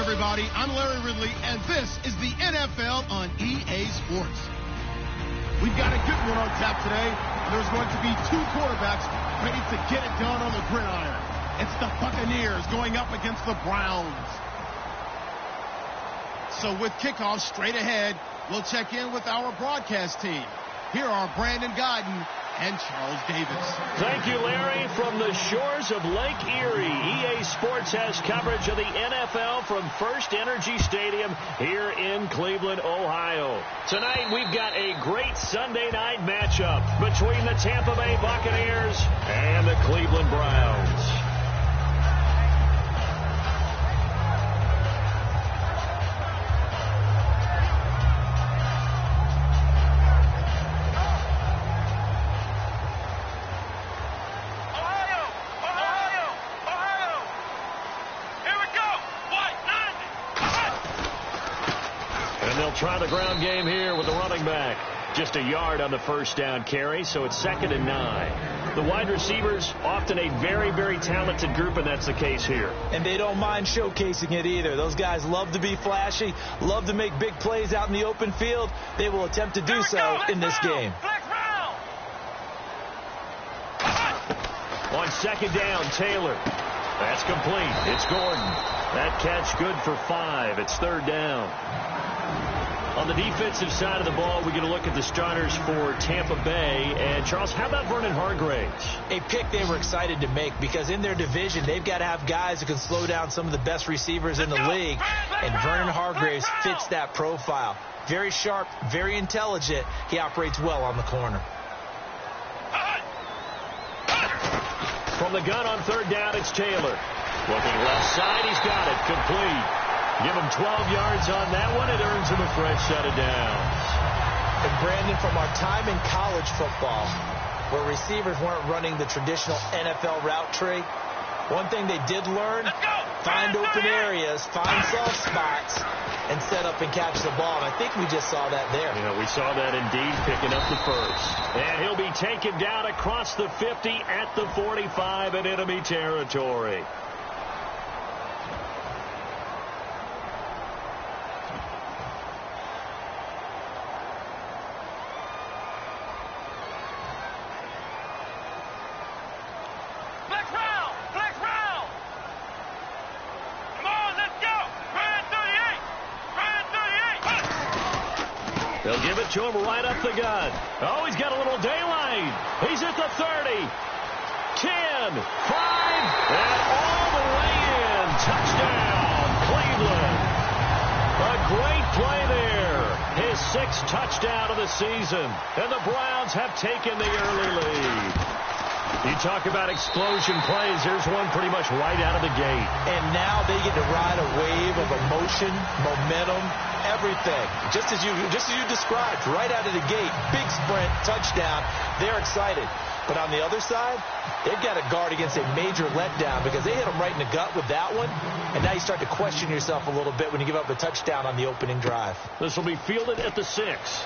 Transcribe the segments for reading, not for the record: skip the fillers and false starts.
everybody. I'm Larry Ridley, and this is the NFL on EA Sports. We've got a good one on tap today. There's going to be two quarterbacks ready to get it done on the gridiron. It's the Buccaneers going up against the Browns. So with kickoff straight ahead, we'll check in with our broadcast team. Here are Brandon Godden and Charles Davis. Thank you, Larry. From the shores of Lake Erie, EA Sports has coverage of the NFL from First Energy Stadium here in Cleveland, Ohio. Tonight, we've got a great Sunday night matchup between the Tampa Bay Buccaneers and the Cleveland Browns. Try the ground game here with the running back. Just a yard on the first down carry, so it's 2nd and 9. The wide receivers, often a very, very talented group, and that's the case here. And they don't mind showcasing it either. Those guys love to be flashy, love to make big plays out in the open field. They will attempt to do so in this game. On 2nd down, Taylor. That's complete. It's Gordon. That catch good for 5. It's 3rd down. On the defensive side of the ball, we're going to look at the starters for Tampa Bay. And, Charles, how about Vernon Hargreaves? A pick they were excited to make because in their division, they've got to have guys who can slow down some of the best receivers in the league. And Vernon Hargreaves fits that profile. Very sharp, very intelligent. He operates well on the corner. From the gun on 3rd down, it's Taylor. Looking left side, he's got it. Complete. Give him 12 yards on that one. It earns him a fresh set of downs. And, Brandon, from our time in college football, where receivers weren't running the traditional NFL route tree, one thing they did learn, find open areas, find soft spots, and set up and catch the ball. And I think we just saw that there. Yeah, we saw that indeed, picking up the first. And he'll be taken down across the 50 at the 45 in enemy territory. They'll give it to him right up the gut. Oh, he's got a little daylight. He's at the 30. 10, 5, and all the way in. Touchdown, Cleveland. A great play there. His 6th touchdown of the season. And the Browns have taken the early lead. You talk about explosion plays. Here's one pretty much right out of the gate. And now they get to ride a wave of emotion, momentum, everything. Just as you described, right out of the gate, big sprint, touchdown. They're excited. But on the other side, they've got to guard against a major letdown because they hit them right in the gut with that one. And now you start to question yourself a little bit when you give up a touchdown on the opening drive. This will be fielded at the 6.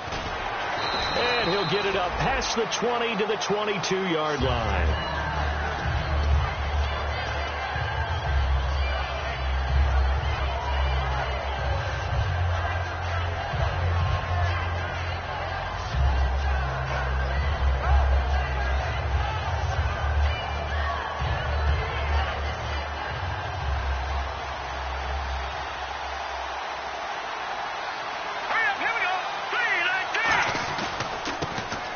And he'll get it up past the 20 to the 22-yard line.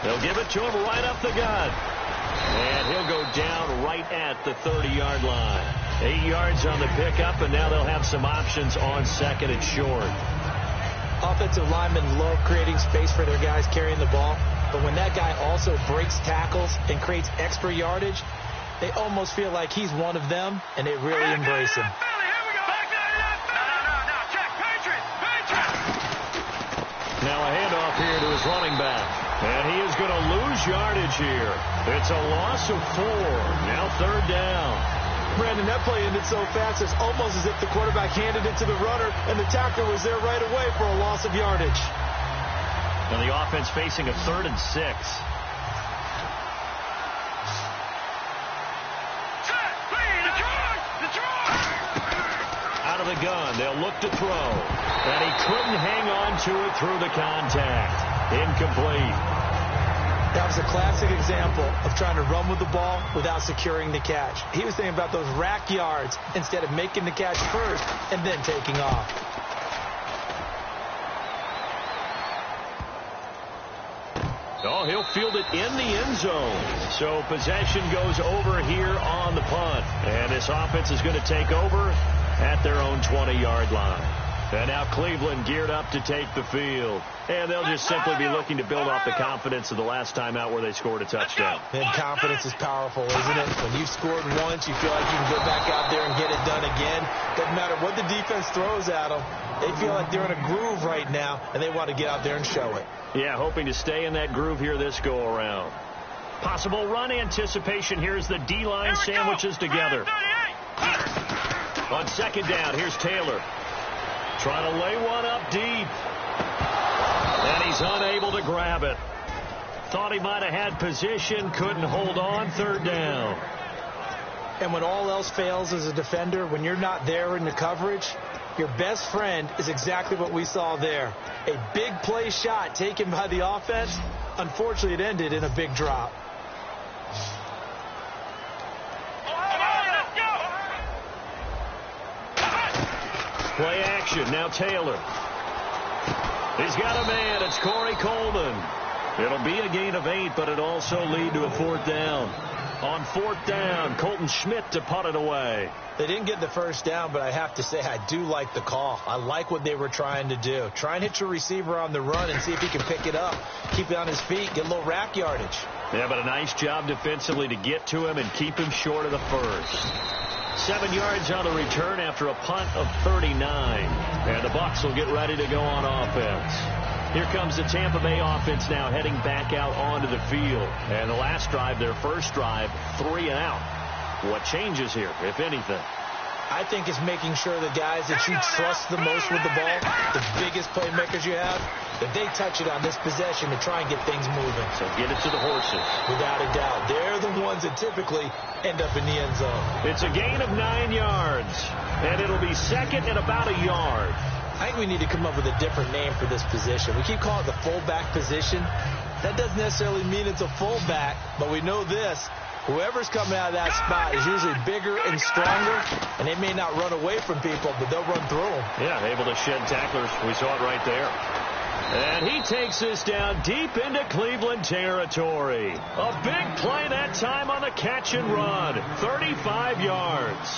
They'll give it to him right up the gut. And he'll go down right at the 30-yard line. 8 yards on the pickup, and now they'll have some options on 2nd and short. Offensive linemen love creating space for their guys carrying the ball. But when that guy also breaks tackles and creates extra yardage, they almost feel like he's one of them, and they really embrace him. Now a handoff here to his running back. And he is going to lose yardage here. It's a loss of 4. Now 3rd down. Brandon, that play ended so fast, it's almost as if the quarterback handed it to the runner, and the tackler was there right away for a loss of yardage. And the offense facing a 3rd and 6. out of the gun. They'll look to throw. And he couldn't hang on to it through the contact. Incomplete. That was a classic example of trying to run with the ball without securing the catch. He was thinking about those rack yards instead of making the catch first and then taking off. Oh, he'll field it in the end zone. So possession goes over here on the punt. And this offense is going to take over at their own 20-yard line. And now Cleveland geared up to take the field. And they'll just simply be looking to build off the confidence of the last time out where they scored a touchdown. And confidence is powerful, isn't it? When you've scored once, you feel like you can go back out there and get it done again. Doesn't matter what the defense throws at them. They feel like they're in a groove right now, and they want to get out there and show it. Yeah, hoping to stay in that groove here this go-around. Possible run anticipation. Here's the D-line sandwiches together. On second down, here's Taylor. Trying to lay one up deep. And he's unable to grab it. Thought he might have had position, couldn't hold on, third down. And when all else fails as a defender, when you're not there in the coverage, your best friend is exactly what we saw there. A big play shot taken by the offense. Unfortunately, it ended in a big drop. Play action. Now Taylor. He's got a man. It's Corey Coleman. It'll be a gain of 8, but it also lead to a fourth down. On fourth down, Colton Schmidt to punt it away. They didn't get the first down, but I have to say I do like the call. I like what they were trying to do. Try and hit your receiver on the run and see if he can pick it up. Keep it on his feet. Get a little rack yardage. Yeah, but a nice job defensively to get to him and keep him short of the first. 7 yards on the return after a punt of 39. And the Bucs will get ready to go on offense. Here comes the Tampa Bay offense now heading back out onto the field. And the last drive, their first drive, 3 and out. What changes here, if anything? I think it's making sure the guys that you trust the most with the ball, the biggest playmakers you have, that they touch it on this possession to try and get things moving. So get it to the horses. Without a doubt. They're the ones that typically end up in the end zone. It's a gain of 9 yards. And it'll be second and about a yard. I think we need to come up with a different name for this position. We keep calling it the fullback position. That doesn't necessarily mean it's a fullback, but we know this. Whoever's coming out of that spot is usually bigger and stronger, and they may not run away from people, but they'll run through them. Yeah, able to shed tacklers. We saw it right there. And he takes this down deep into Cleveland territory. A big play that time on the catch and run. 35 yards.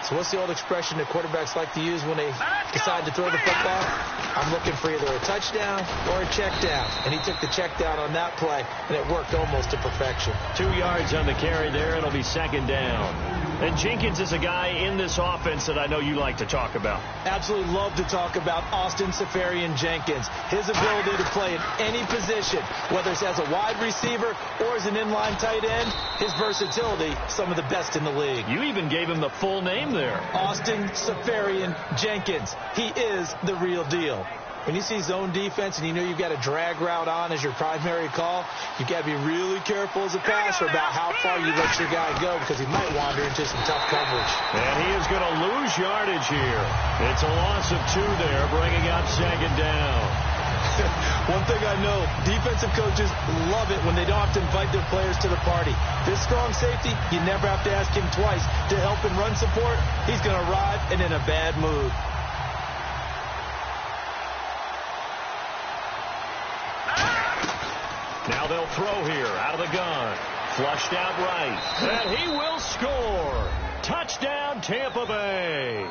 So what's the old expression that quarterbacks like to use when they decide to throw the football? I'm looking for either a touchdown or a check down. And he took the check down on that play, and it worked almost to perfection. 2 yards on the carry there. It'll be second down. And Jenkins is a guy in this offense that I know you like to talk about. Absolutely love to talk about Austin Seferian-Jenkins. His ability to play in any position, whether it's as a wide receiver or as an inline tight end, his versatility, some of the best in the league. You even gave him the full name there. Austin Seferian-Jenkins. He is the real deal. When you see zone defense and you know you've got a drag route on as your primary call, you've got to be really careful as a passer about how far you let your guy go because he might wander into some tough coverage. And he is going to lose yardage here. It's a loss of 2 there, bringing up second down. One thing I know, defensive coaches love it when they don't have to invite their players to the party. This strong safety, you never have to ask him twice to help in run support. He's going to arrive and in a bad mood. Now they'll throw here out of the gun. Flushed out right. And he will score. Touchdown, Tampa Bay.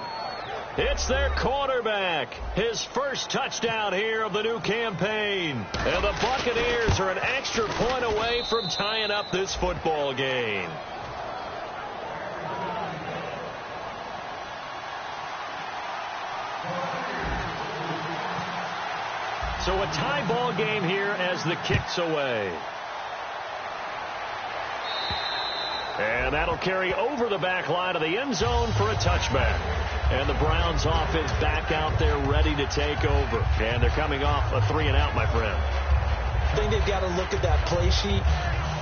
It's their quarterback. His first touchdown here of the new campaign. And the Buccaneers are an extra point away from tying up this football game. So a tie ball game here as the kick's away. And that'll carry over the back line of the end zone for a touchback. And the Browns offense back out there ready to take over. And they're coming off a 3 and out, my friend. I think they've got to look at that play sheet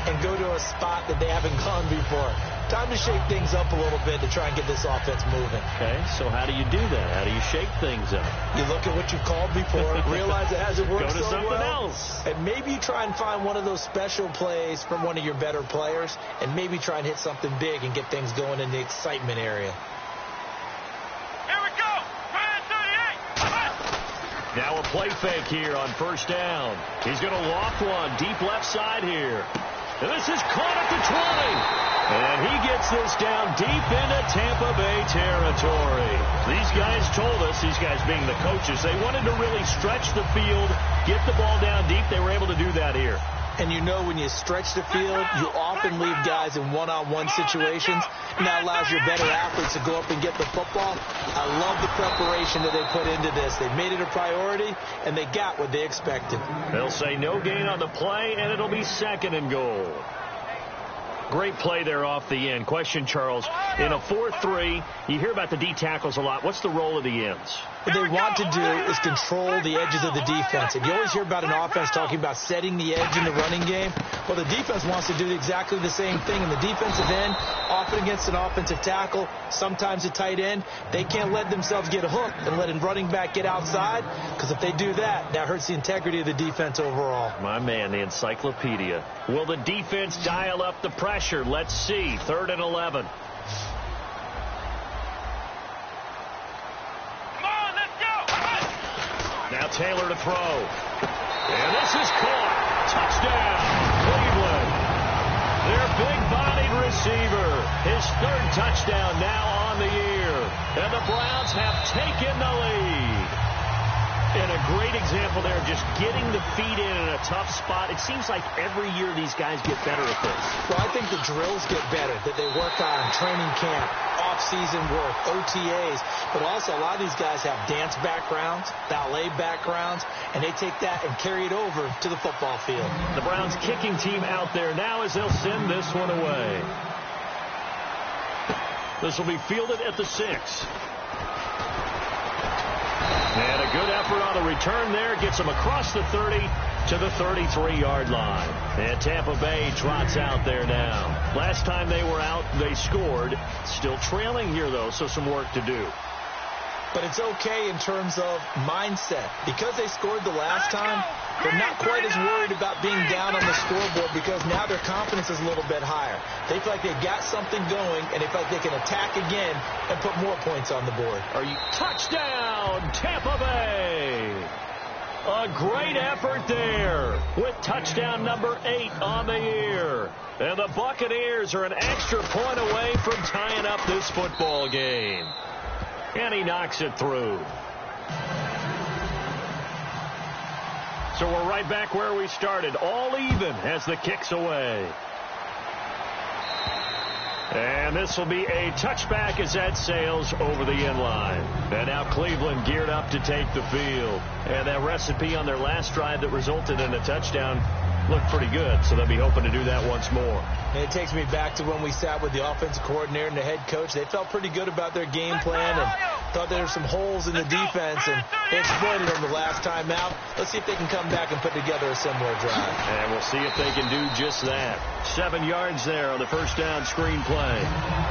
and go to a spot that they haven't gone before. Time to shake things up a little bit to try and get this offense moving. Okay, so how do you do that? How do you shake things up? You look at what you've called before, realize it hasn't worked so well. Go to something else. And maybe you try and find one of those special plays from one of your better players, and maybe try and hit something big and get things going in the excitement area. Here we go! 38! Now a play fake here on first down. He's going to loft one deep left side here. And this is caught at the 20. And he gets this down deep into Tampa Bay territory. These guys told us, these guys being the coaches, they wanted to really stretch the field, get the ball down deep. They were able to do that here. And you know when you stretch the field, you often leave guys in one-on-one situations, and that allows your better athletes to go up and get the football. I love the preparation that they put into this. They made it a priority, and they got what they expected. They'll say no gain on the play, and it'll be 2nd and goal. Great play there off the end. Question, Charles, in a 4-3, you hear about the D tackles a lot. What's the role of the ends? What they want to do is control the edges of the defense. And you always hear about an offense talking about setting the edge in the running game. Well, the defense wants to do exactly the same thing. And the defensive end, often against an offensive tackle, sometimes a tight end, they can't let themselves get hooked and let a running back get outside, because if they do that, that hurts the integrity of the defense overall. My man, the encyclopedia. Will the defense dial up the pressure? Let's see. 3rd and 11. Now Taylor to throw. And this is caught. Touchdown, Cleveland. Their big-bodied receiver. His 3rd touchdown now on the year. And the Browns have taken the lead. And a great example there, just getting the feet in a tough spot. It seems like every year these guys get better at this. Well, I think the drills get better that they work on training camp, off-season work, OTAs. But also, a lot of these guys have dance backgrounds, ballet backgrounds, and they take that and carry it over to the football field. The Browns kicking team out there now as they'll send this one away. This will be fielded at the 6. And a good effort on the return there. Gets them across the 30 to the 33-yard line. And Tampa Bay trots out there now. Last time they were out, they scored. Still trailing here, though, so some work to do. But it's okay in terms of mindset. Because they scored the last time, they're not quite as worried about being down on the scoreboard, because now their confidence is a little bit higher. They feel like they got something going, and they feel like they can attack again and put more points on the board. Touchdown, Tampa Bay! A great effort there with touchdown number 8 on the year. And the Buccaneers are an extra point away from tying up this football game. And he knocks it through. So we're right back where we started. All even as the kick's away. And this will be a touchback as that sails over the end line. And now Cleveland geared up to take the field. And that recipe on their last drive that resulted in a touchdown looked pretty good, so they'll be hoping to do that once more. And it takes me back to when we sat with the offensive coordinator and the head coach. They felt pretty good about their game plan and thought there were some holes in the defense, and they exploited them the last time out. Let's see if they can come back and put together a similar drive. And we'll see if they can do just that. 7 yards there on the first down screen play.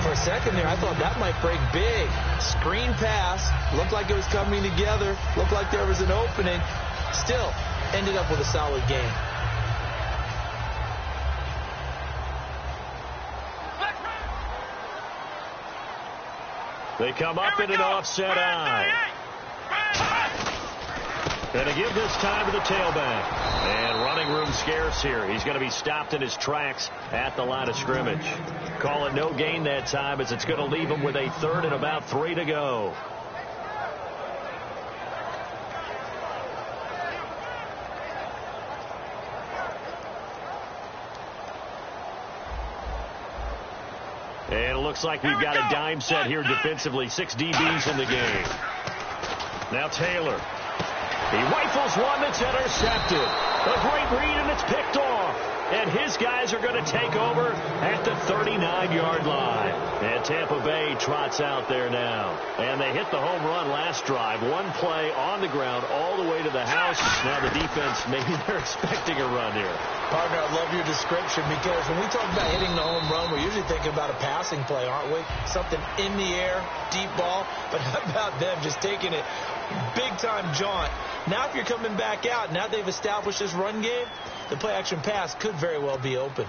For a second there, I thought that might break big. Screen pass. Looked like it was coming together. Looked like there was an opening. Still, ended up with a solid game. They come up in an offset eye. Going to give this time to the tailback. And running room scarce here. He's going to be stopped in his tracks at the line of scrimmage. Call it no gain that time, as it's going to leave him with a 3rd and about 3 to go. And it looks like we've got a dime set here defensively. 6 DBs in the game. Now Taylor. He rifles one that's intercepted. A great read, and it's picked off. And his guys are going to take over at the 39-yard line. And Tampa Bay trots out there now. And they hit the home run last drive. One play on the ground all the way to the house. Now the defense, maybe they're expecting a run here. Partner, I love your description because when we talk about hitting the home run, we're usually thinking about a passing play, aren't we? Something in the air, deep ball. But how about them just taking it big-time jaunt? Now if you're coming back out, now they've established this run game, the play-action pass could very well be open.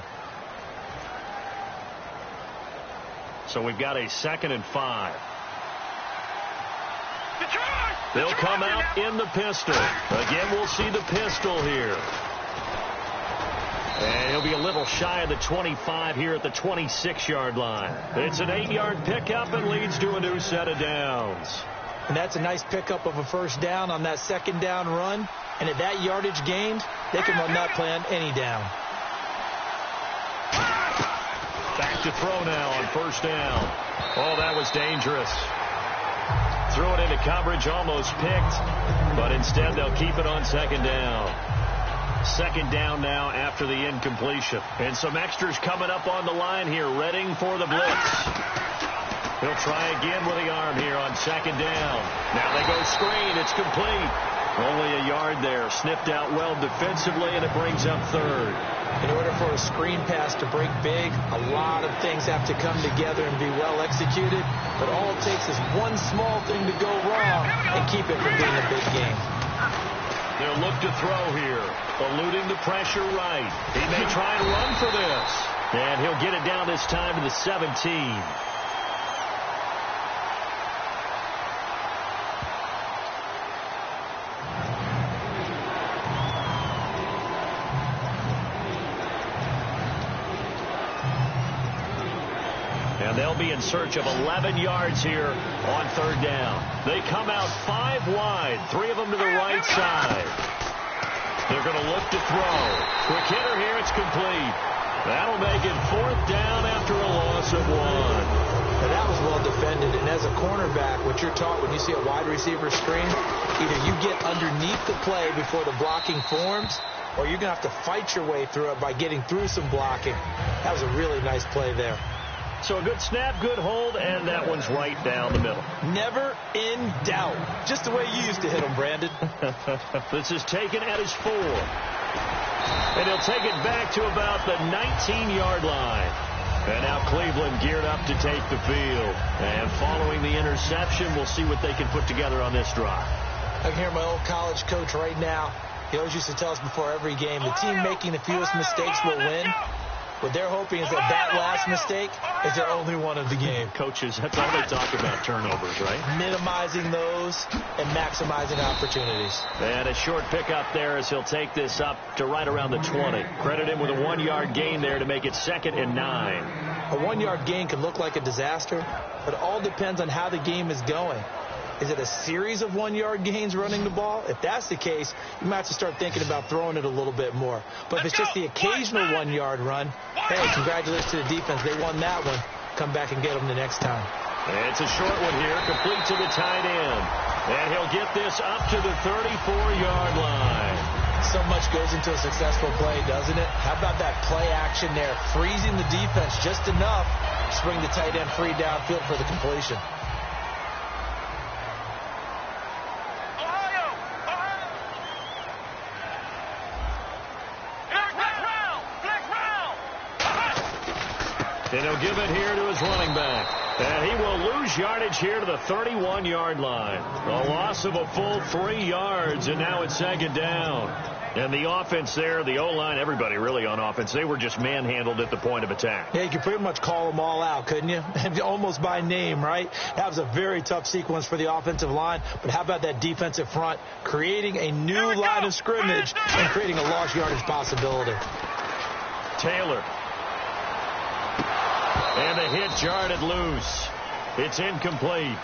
So we've got a 2nd and 5. They'll come out in the pistol. Again, we'll see the pistol here. And he'll be a little shy of the 25 here at the 26-yard line. It's an 8-yard pickup and leads to a new set of downs. And that's a nice pickup of a first down on that second down run. And at that yardage gained, they can run that play on any down. Back to throw now on first down. Oh, that was dangerous. Threw it into coverage, almost picked. But instead, they'll keep it on second down. Second down now after the incompletion. And some extras coming up on the line here, readying for the blitz. He'll try again with the arm here on second down. Now they go screen. It's complete. Only a yard there. Snipped out well defensively, and it brings up third. In order for a screen pass to break big, a lot of things have to come together and be well executed. But all it takes is one small thing to go wrong and keep it from being a big game. They'll look to throw here. Eluding the pressure right. He may try and run for this. And he'll get it down this time to the 17. And they'll be in search of 11 yards here on third down. They come out 5 wide, 3 of them to the right side. They're going to look to throw. Quick hitter here, it's complete. That'll make it 4th down after a loss of 1. Now that was well defended, and as a cornerback, what you're taught when you see a wide receiver screen, either you get underneath the play before the blocking forms, or you're going to have to fight your way through it by getting through some blocking. That was a really nice play there. So a good snap, good hold, and that one's right down the middle. Never in doubt. Just the way you used to hit them, Brandon. This is taken at his 4. And he'll take it back to about the 19-yard line. And now Cleveland geared up to take the field. And following the interception, we'll see what they can put together on this drive. I can hear my old college coach right now. He always used to tell us before every game, the team making the fewest mistakes will win. What they're hoping is that last mistake is their only one of the game. Coaches, that's all they talk about, turnovers, right? Minimizing those and maximizing opportunities. And a short pickup there as he'll take this up to right around the 20. Credit him with a 1-yard gain there to make it 2nd and 9. A 1-yard gain can look like a disaster, but it all depends on how the game is going. Is it a series of 1-yard gains running the ball? If that's the case, you might have to start thinking about throwing it a little bit more. But if it's just the occasional 1-yard run, hey, congratulations to the defense. They won that one. Come back and get them the next time. It's a short one here, complete to the tight end. And he'll get this up to the 34-yard line. So much goes into a successful play, doesn't it? How about that play action there? Freezing the defense just enough to bring the tight end free downfield for the completion. And he'll give it here to his running back. And he will lose yardage here to the 31-yard line. A loss of a full 3 yards, and now it's 2nd down. And the offense there, the O-line, everybody really on offense, they were just manhandled at the point of attack. Yeah, you could pretty much call them all out, couldn't you? Almost by name, right? That was a very tough sequence for the offensive line. But how about that defensive front creating a new line of scrimmage and creating a lost yardage possibility? Taylor. And the hit jarred it loose. It's incomplete.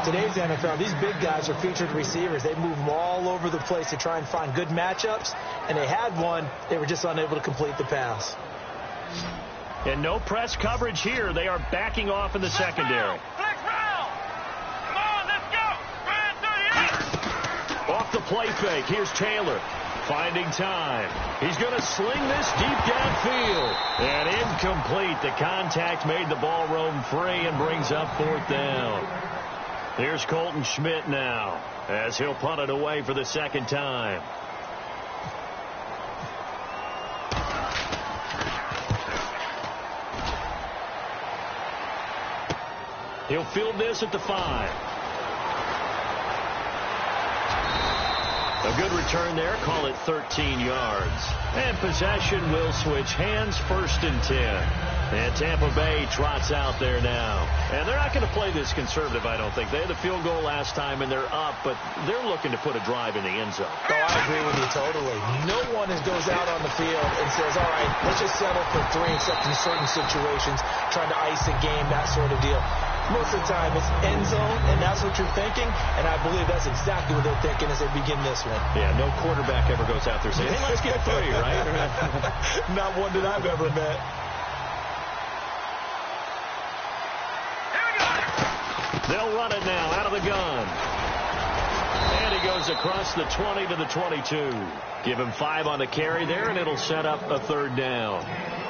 Today's NFL, these big guys are featured receivers. They move them all over the place to try and find good matchups. And they had one. They were just unable to complete the pass. And no press coverage here. They are backing off in the secondary. Come on, let's go. Brand 38. Off the play fake. Here's Taylor. finding time. He's going to sling this deep downfield. And incomplete. The contact made the ball roam free and brings up 4th down. Here's Colton Schmidt now as he'll punt it away for the 2nd time. He'll field this at the 5. A good return there. Call it 13 yards. And possession will switch hands, 1st and 10. And Tampa Bay trots out there now. And they're not going to play this conservative, I don't think. They had the field goal last time, and they're up, but they're looking to put a drive in the end zone. Oh, I agree with you totally. No one goes out on the field and says, all right, let's just settle for 3, except in certain situations, trying to ice a game, that sort of deal. Most of the time, it's end zone, and that's what you're thinking, and I believe that's exactly what they're thinking as they begin this one. Yeah, no quarterback ever goes out there saying, hey, let's get 3, right? Not one that I've ever met. They'll run it now out of the gun. And he goes across the 20 to the 22. Give him 5 on the carry there, and it'll set up a 3rd down.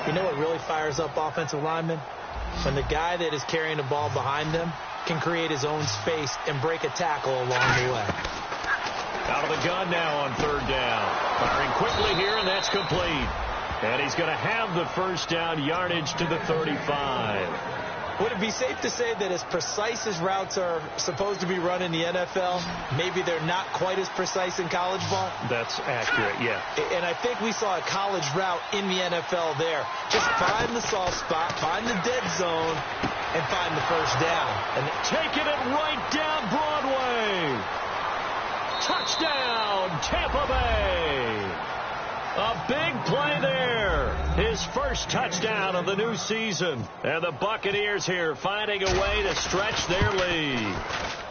You know what really fires up offensive linemen? When the guy that is carrying the ball behind them can create his own space and break a tackle along the way. Out of the gun now on 3rd down. Firing quickly here, and that's complete. And he's going to have the 1st down yardage to the 35. Would it be safe to say that as precise as routes are supposed to be run in the NFL, maybe they're not quite as precise in college ball? That's accurate, yeah. And I think we saw a college route in the NFL there. Just find the soft spot, find the dead zone, and find the 1st down. And taking it right down Broadway. Touchdown, Tampa Bay. A big play there. His 1st touchdown of the new season. And the Buccaneers here finding a way to stretch their lead.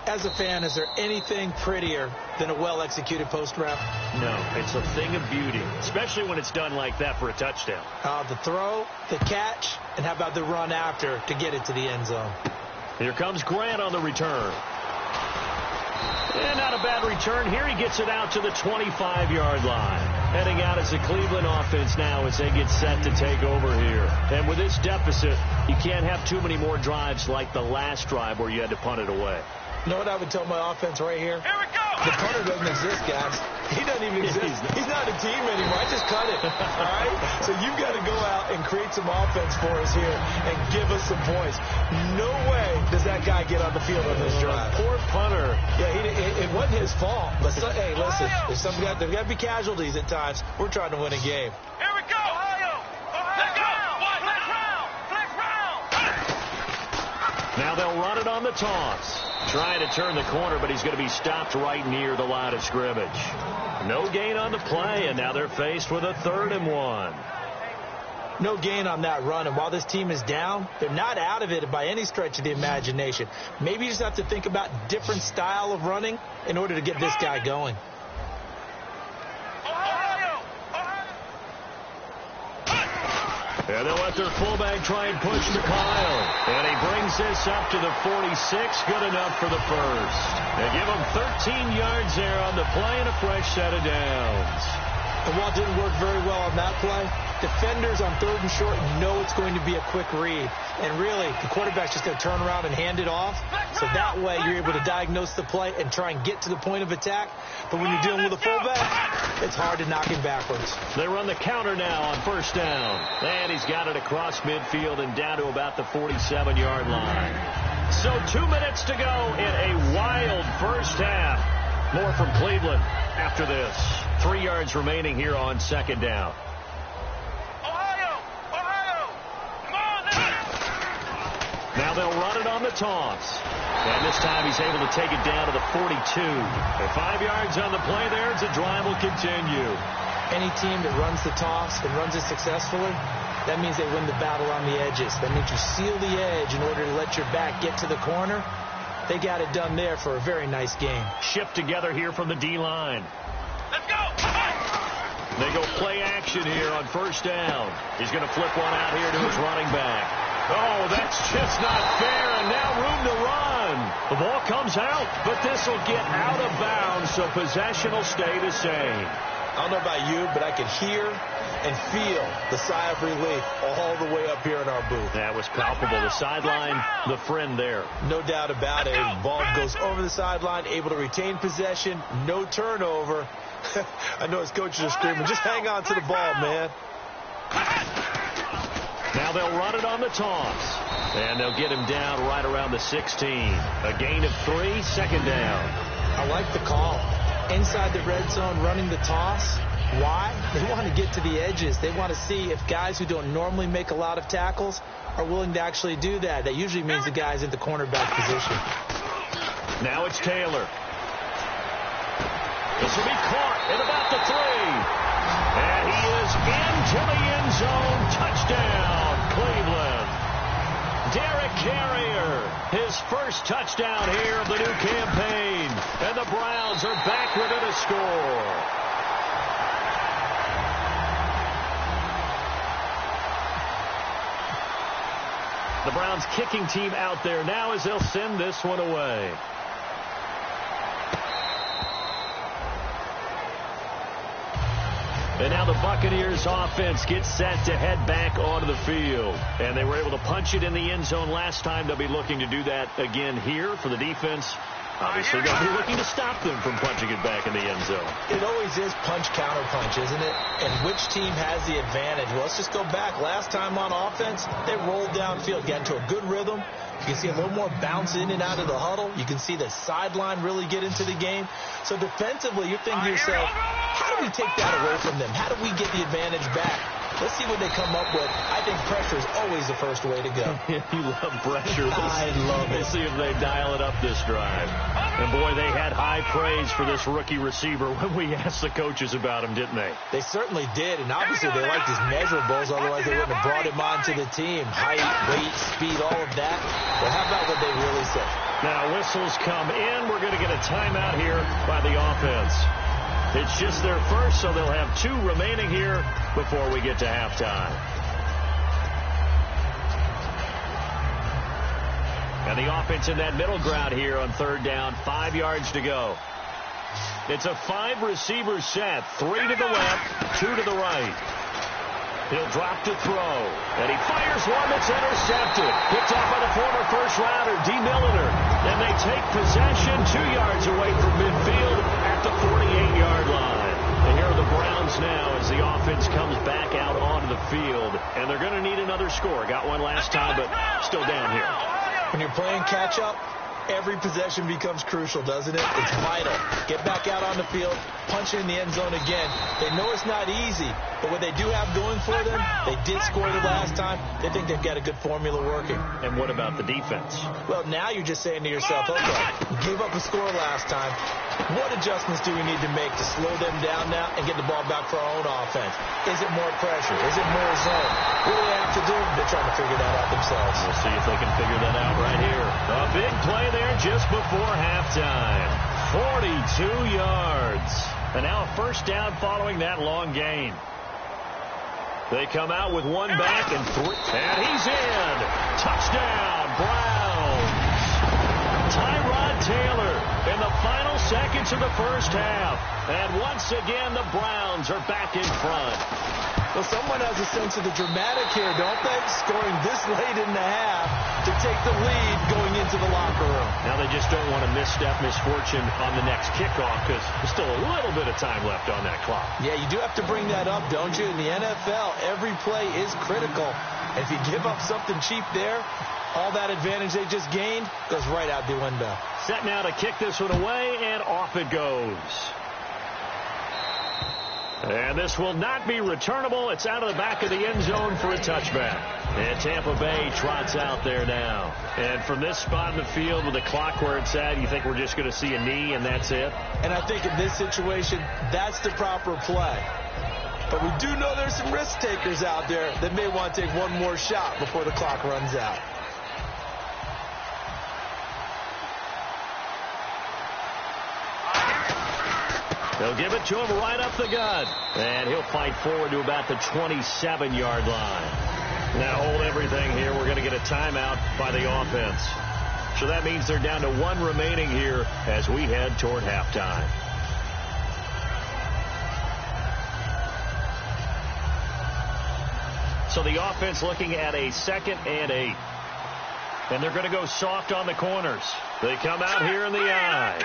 As a fan, is there anything prettier than a well-executed post route? No, it's a thing of beauty, especially when it's done like that for a touchdown. The throw, the catch, and how about the run after to get it to the end zone? Here comes Grant on the return. And not a bad return here. He gets it out to the 25-yard line. Heading out as the Cleveland offense now as they get set to take over here. And with this deficit, you can't have too many more drives like the last drive where you had to punt it away. You know what I would tell my offense right here? Here we go. The punter doesn't exist, guys. He doesn't even exist. He's not a team anymore. I just cut it. All right? So you've got to go out and create some offense for us here and give us some points. No way does that guy get on the field on this drive. Poor punter. Yeah, it wasn't his fault. But hey, listen, there's got to be casualties at times. We're trying to win a game. Here we go. Ohio. Let's go. Flex round. Now they'll run it on the toss. Trying to turn the corner, but he's going to be stopped right near the line of scrimmage. No gain on the play, and now they're faced with a 3rd and 1. No gain on that run, and while this team is down, they're not out of it by any stretch of the imagination. Maybe you just have to think about different style of running in order to get this guy going. And they'll let their fullback try and push to Kyle. And he brings this up to the 46. Good enough for the 1st. They give him 13 yards there on the play and a fresh set of downs. And while it didn't work very well on that play, defenders on 3rd and short know it's going to be a quick read. And really, the quarterback's just going to turn around and hand it off. So that way, you're able to diagnose the play and try and get to the point of attack. But when you're dealing with a fullback, it's hard to knock him backwards. They run the counter now on 1st down. And he's got it across midfield and down to about the 47-yard line. So 2 minutes to go in a wild 1st half. More from Cleveland after this. 3 yards remaining here on 2nd down. Ohio. Come on now. Now they'll run it on the toss. And this time he's able to take it down to the 42. And 5 yards on the play there as the drive will continue. Any team that runs the toss and runs it successfully, that means they win the battle on the edges. That means you seal the edge in order to let your back get to the corner. They got it done there for a very nice game. Shift together here from the D-line. Let's go. They go play action here on 1st down. He's going to flip one out here to his running back. Oh, that's just not fair, and now room to run. The ball comes out, but this will get out of bounds, so possession will stay the same. I don't know about you, but I could hear and feel the sigh of relief all the way up here in our booth. That was palpable. The sideline, the friend there. No doubt about it. Ball goes over the sideline, able to retain possession, no turnover. I know his coaches are screaming, just hang on to the ball, man. Now they'll run it on the toss. And they'll get him down right around the 16. A gain of 3, second down. I like the call. Inside the red zone, running the toss. Why? They want to get to the edges. They want to see if guys who don't normally make a lot of tackles are willing to actually do that. That usually means the guy's in the cornerback position. Now it's Taylor. This will be caught at about the 3. And he is into the end zone. Touchdown, Cleveland. Derek Carrier, his first touchdown here of the new campaign. And the Browns are back within a score. The Browns kicking team out there now as they'll send this one away. And now the Buccaneers offense gets set to head back onto the field. And they were able to punch it in the end zone last time. They'll be looking to do that again here for the defense. Obviously, they'll be looking to stop them from punching it back in the end zone. It always is punch-counter-punch, isn't it? And which team has the advantage? Well, let's just go back. Last time on offense, they rolled downfield, got into a good rhythm. You can see a little more bounce in and out of the huddle. You can see the sideline really get into the game. So defensively, you're thinking to yourself, how do we take that away from them? How do we get the advantage back? Let's see what they come up with. I think pressure is always the first way to go. You love pressure. I love it. We'll see if they dial it up this drive. And, boy, they had high praise for this rookie receiver when we asked the coaches about him, didn't they? They certainly did, and obviously they liked his measurables. Otherwise, they wouldn't have brought him onto the team. Height, weight, speed, all of that. But how about what they really said? Now, whistles come in. We're going to get a timeout here by the offense. It's just their first, so they'll have 2 remaining here before we get to halftime. And the offense in that middle ground here on 3rd down, 5 yards to go. It's a 5-receiver set, 3 to the left, 2 to the right. He'll drop to throw, and he fires one that's intercepted. Picked off by the former first-rounder, D. Milliner. And they take possession 2 yards away from midfield at the 48-yard line. And here are the Browns now as the offense comes back out onto the field. And they're going to need another score. Got one last time, but still down here. When you're playing catch-up, every possession becomes crucial, doesn't it? It's vital. Get back out on the field, punch it in the end zone again. They know it's not easy, but what they do have going for them, they did score the last time. They think they've got a good formula working. And what about the defense? Well, now you're just saying to yourself, okay, we gave up a score last time. What adjustments do we need to make to slow them down now and get the ball back for our own offense? Is it more pressure? Is it more zone? What do they have to do? They're trying to figure that out themselves. We'll see if they can figure that out right here. A big play there just before halftime. 42 yards. And now a first down following that long gain. They come out with 1 back and 3. And he's in. Touchdown, Browns. Tyrod Taylor in the final seconds of the first half. And once again, the Browns are back in front. Well, someone has a sense of the dramatic here, don't they? Scoring this late in the half to take the lead going into the locker room. Now they just don't want to misstep misfortune on the next kickoff because there's still a little bit of time left on that clock. Yeah, you do have to bring that up, don't you? In the NFL, every play is critical. And if you give up something cheap there, all that advantage they just gained goes right out the window. Set now to kick this one away, and off it goes. And this will not be returnable. It's out of the back of the end zone for a touchback. And Tampa Bay trots out there now. And from this spot in the field with the clock where it's at, you think we're just going to see a knee and that's it? And I think in this situation, that's the proper play. But we do know there's some risk takers out there that may want to take one more shot before the clock runs out. They'll give it to him right up the gut. And he'll fight forward to about the 27-yard line. Now hold everything here. We're going to get a timeout by the offense. So that means they're down to 1 remaining here as we head toward halftime. So the offense looking at a 2nd and 8. And they're going to go soft on the corners. They come out here in the I.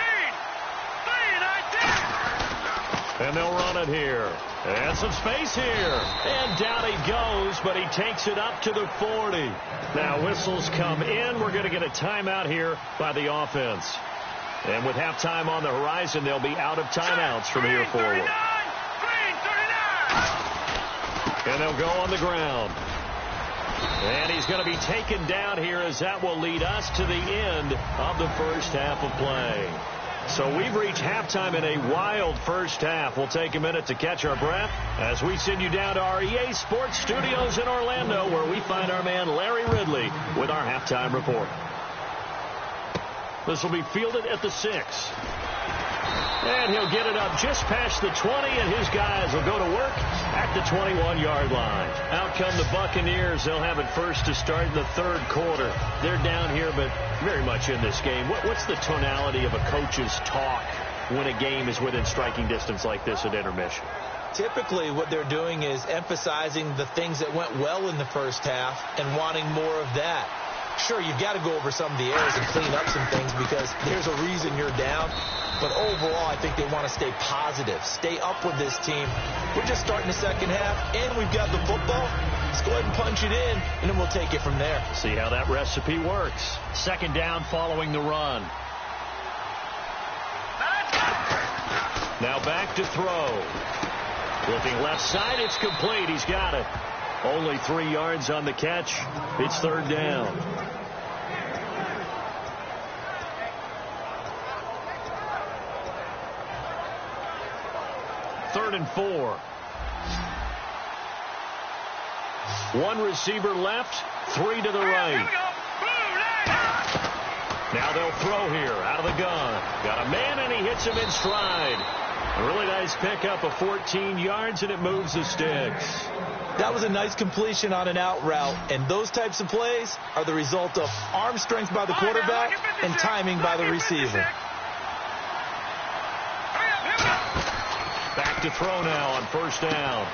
And they'll run it here. And some space here. And down he goes, but he takes it up to the 40. Now whistles come in. We're going to get a timeout here by the offense. And with halftime on the horizon, they'll be out of timeouts from here forward. And they'll go on the ground. And he's going to be taken down here, as that will lead us to the end of the first half of play. So we've reached halftime in a wild first half. We'll take a minute to catch our breath as we send you down to our EA Sports Studios in Orlando, where we find our man Larry Ridley with our halftime report. This will be fielded at the 6. And he'll get it up just past the 20, and his guys will go to work at the 21-yard line. Out come the Buccaneers. They'll have it first to start in the 3rd quarter. They're down here, but very much in this game. What's the tonality of a coach's talk when a game is within striking distance like this at intermission? Typically, what they're doing is emphasizing the things that went well in the first half and wanting more of that. Sure, you've got to go over some of the errors and clean up some things because there's a reason you're down. But overall, I think they want to stay positive, stay up with this team. We're just starting the second half, and we've got the football. Let's go ahead and punch it in, and then we'll take it from there. See how that recipe works. 2nd down following the run. Now back to throw. Looking left side, it's complete. He's got it. Only 3 yards on the catch. It's 3rd down. Third and 4. 1 receiver left, 3 to the right. Now they'll throw here out of the gun. Got a man, and he hits him in stride. A really nice pickup of 14 yards, and it moves the sticks. That was a nice completion on an out route, and those types of plays are the result of arm strength by the quarterback and timing by the receiver. Back to throw now on 1st down.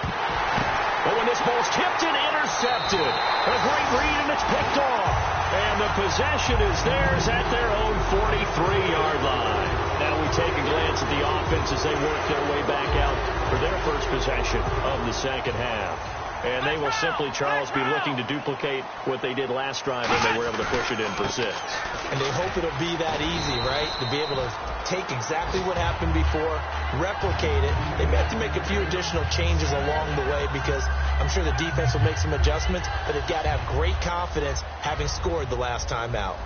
But when this ball's tipped and intercepted, a great read, and it's picked off. And the possession is theirs at their own 43-yard line. Now we take a glance at the offense as they work their way back out for their first possession of the second half. And they will simply, Charles, be looking to duplicate what they did last drive when they were able to push it in for 6. And they hope it'll be that easy, right? To be able to take exactly what happened before, replicate it. They may have to make a few additional changes along the way because I'm sure the defense will make some adjustments, but they've got to have great confidence having scored the last time out.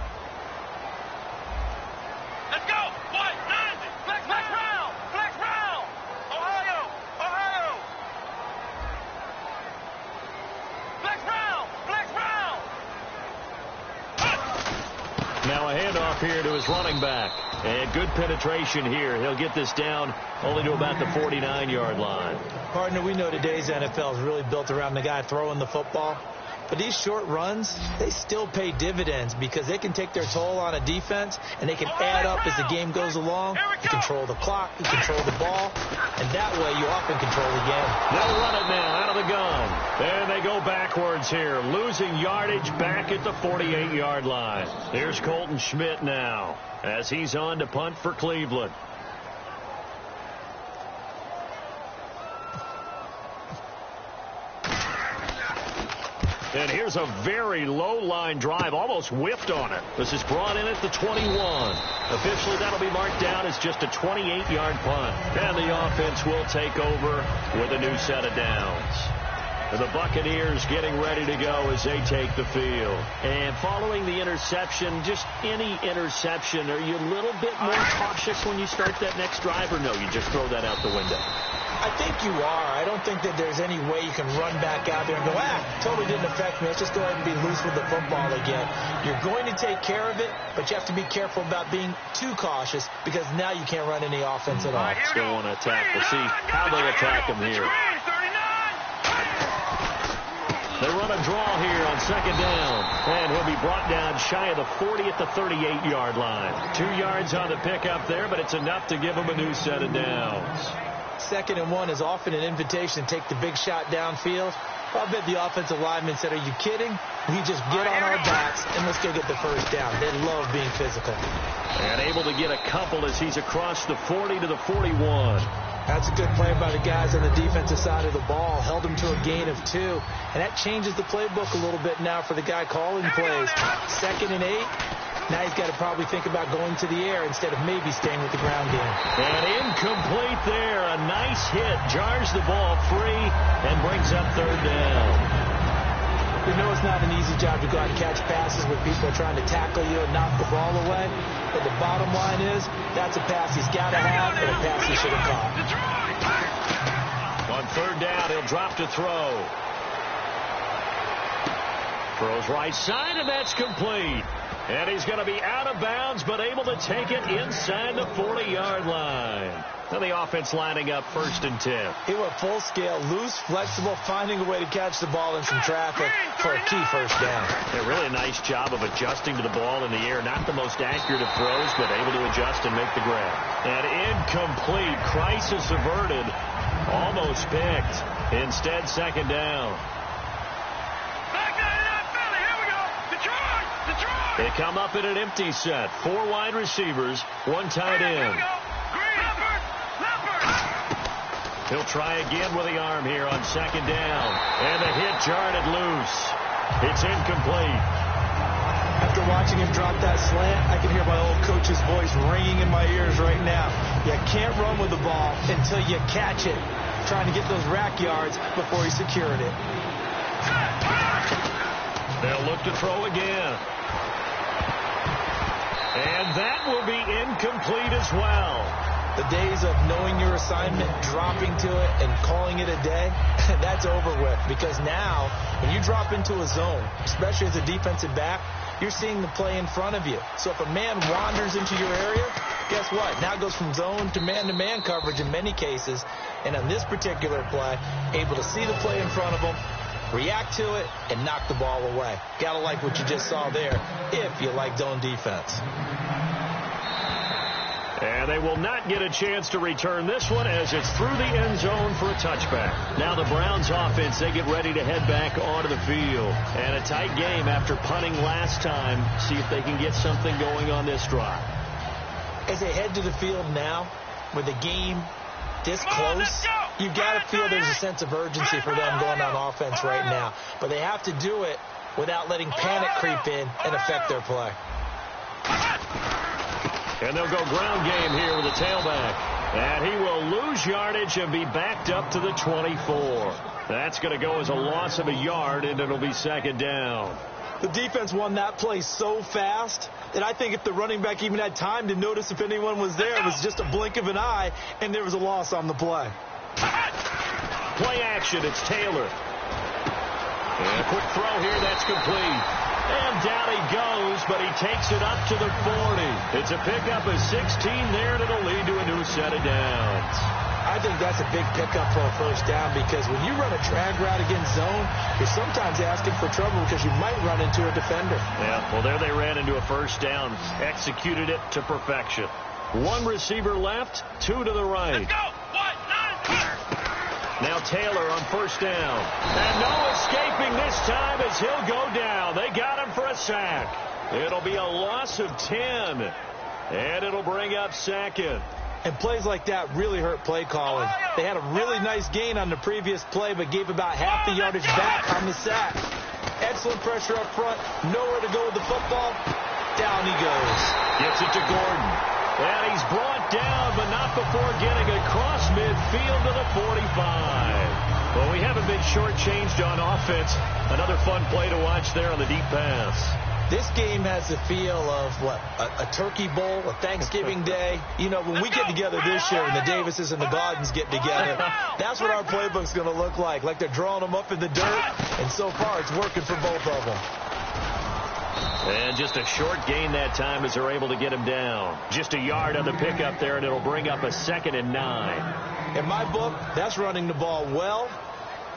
Let's go! What? Flex round! Flex round! Ohio! Ohio! Flex round! Flex round! Now a handoff here to his running back. And good penetration here. He'll get this down only to about the 49-yard line. Partner, we know today's NFL is really built around the guy throwing the football. But these short runs, they still pay dividends because they can take their toll on a defense, and they can add up as the game goes along. You control the clock, you control the ball, and that way you often control the game. They'll run it now out of the gun. And they go backwards here, losing yardage back at the 48-yard line. Here's Colton Schmidt now as he's on to punt for Cleveland. And here's a very low-line drive, almost whiffed on it. This is brought in at the 21. Officially, that'll be marked down as just a 28-yard punt. And the offense will take over with a new set of downs. And the Buccaneers getting ready to go as they take the field. And following the interception, just any interception, are you a little bit more cautious when you start that next drive, or no, you just throw that out the window? I think you are. I don't think that there's any way you can run back out there and go, totally didn't affect me. Let's just go ahead and be loose with the football again. You're going to take care of it, but you have to be careful about being too cautious because now you can't run any offense at all. Let's go on attack. We'll see how they attack him here. They run a draw here on 2nd down, and he'll be brought down shy of the 40 at the 38-yard line. 2 yards on the pickup there, but it's enough to give him a new set of downs. 2nd and 1 is often an invitation to take the big shot downfield. I bet the offensive lineman said, are you kidding? We just get on our backs and let's go get the first down. They love being physical. And able to get a couple as he's across the 40 to the 41. That's a good play by the guys on the defensive side of the ball. Held him to a gain of 2. And that changes the playbook a little bit now for the guy calling plays. 2nd and 8. Now he's got to probably think about going to the air instead of maybe staying with the ground game. And incomplete there. A nice hit. Jars the ball free and brings up 3rd down. You know it's not an easy job to go out and catch passes when people are trying to tackle you and knock the ball away. But the bottom line is, that's a pass he's got to have and a pass he should have caught. On 3rd down, he'll drop to throw. Throws right side, and that's complete. And he's going to be out of bounds, but able to take it inside the 40-yard line. And the offense lining up 1st and 10. He went full scale, loose, flexible, finding a way to catch the ball in some traffic for a key 1st down. A really nice job of adjusting to the ball in the air. Not the most accurate of throws, but able to adjust and make the grab. And incomplete. Crisis averted. Almost picked. Instead, 2nd down. They come up in an empty set. 4 wide receivers, 1 tight end. He'll try again with the arm here on 2nd down. And the hit jarred it loose. It's incomplete. After watching him drop that slant, I can hear my old coach's voice ringing in my ears right now. You can't run with the ball until you catch it. Trying to get those rack yards before he secured it. They'll look to throw again. And that will be incomplete as well. The days of knowing your assignment, dropping to it, and calling it a day, that's over with. Because now, when you drop into a zone, especially as a defensive back, you're seeing the play in front of you. So if a man wanders into your area, guess what? Now it goes from zone to man-to-man coverage in many cases. And on this particular play, able to see the play in front of him, react to it, and knock the ball away. Gotta like what you just saw there, if you like zone defense. And they will not get a chance to return this one as it's through the end zone for a touchback. Now the Browns offense, they get ready to head back onto the field. And a tight game after punting last time. See if they can get something going on this drive. As they head to the field now, with the game this close, you've got to feel there's a sense of urgency for them going on offense right now. But they have to do it without letting panic creep in and affect their play. And they'll go ground game here with the tailback. And he will lose yardage and be backed up to the 24. That's going to go as a loss of a yard, and it'll be 2nd down. The defense won that play so fast that I think if the running back even had time to notice if anyone was there, it was just a blink of an eye, and there was a loss on the play. Play action, it's Taylor. And a quick throw here, that's complete. And down he goes, but he takes it up to the 40. It's a pickup of 16 there, and it'll lead to a new set of downs. I think that's a big pickup for a 1st down because when you run a drag route against zone, you're sometimes asking for trouble because you might run into a defender. Yeah, well, there they ran into a 1st down. Executed it to perfection. 1 receiver left, 2 to the right. Let's go. 1, 9, Now Taylor on 1st down. And no escaping this time as he'll go down. They got him for a sack. It'll be a loss of 10. And it'll bring up 2nd. And plays like that really hurt play calling. They had a really nice gain on the previous play, but gave about half the yardage back on the sack. Excellent pressure up front. Nowhere to go with the football. Down he goes. Gets it to Gordon. And he's brought down, but not before getting across midfield to the 45. Well, we haven't been shortchanged on offense. Another fun play to watch there on the deep pass. This game has the feel of, what, a turkey bowl, a Thanksgiving day. You know, when we get together this year and the Davises and the Gardens get together, that's what our playbook's going to look like they're drawing them up in the dirt, and so far it's working for both of them. And just a short gain that time as they're able to get him down. Just a yard on the pickup there, and it'll bring up a 2nd and 9. In my book, that's running the ball well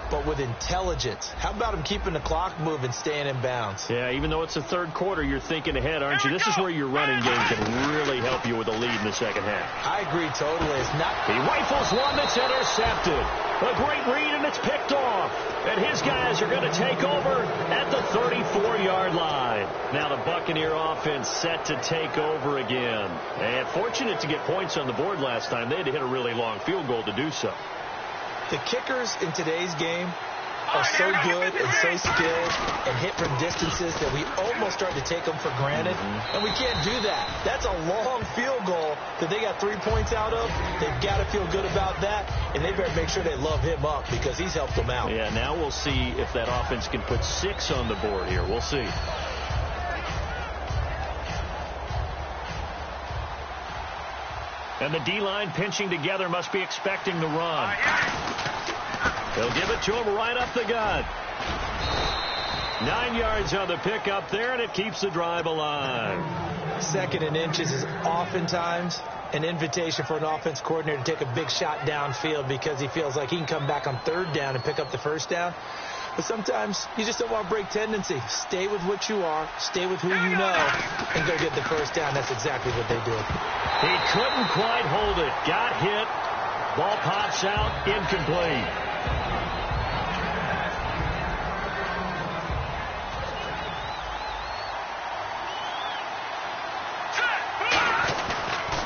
but with intelligence. How about him keeping the clock moving, staying in bounds? Yeah, even though it's the third quarter, you're thinking ahead, aren't you? This is where your running game can really help you with a lead in the second half. I agree totally. It's not. He rifles one that's intercepted. A great read, and it's picked off. And his guys are going to take over at the 34-yard line. Now the Buccaneer offense set to take over again. And fortunate to get points on the board last time. They had to hit a really long field goal to do so. The kickers in today's game are so good and so skilled and hit from distances that we almost start to take them for granted. And we can't do that. That's a long field goal that they got 3 points out of. They've got to feel good about that, and they better make sure they love him up because he's helped them out. Yeah, now we'll see if that offense can put 6 on the board here. We'll see. And the D-line pinching together must be expecting the run. They'll give it to him right up the gut. 9 yards on the pickup there, and it keeps the drive alive. 2nd and inches is oftentimes an invitation for an offense coordinator to take a big shot downfield because he feels like he can come back on 3rd down and pick up the 1st down. But sometimes you just don't want to break tendency. Stay with what you are, stay with who you know, and go get the 1st down. That's exactly what they did. He couldn't quite hold it. Got hit. Ball pops out, incomplete.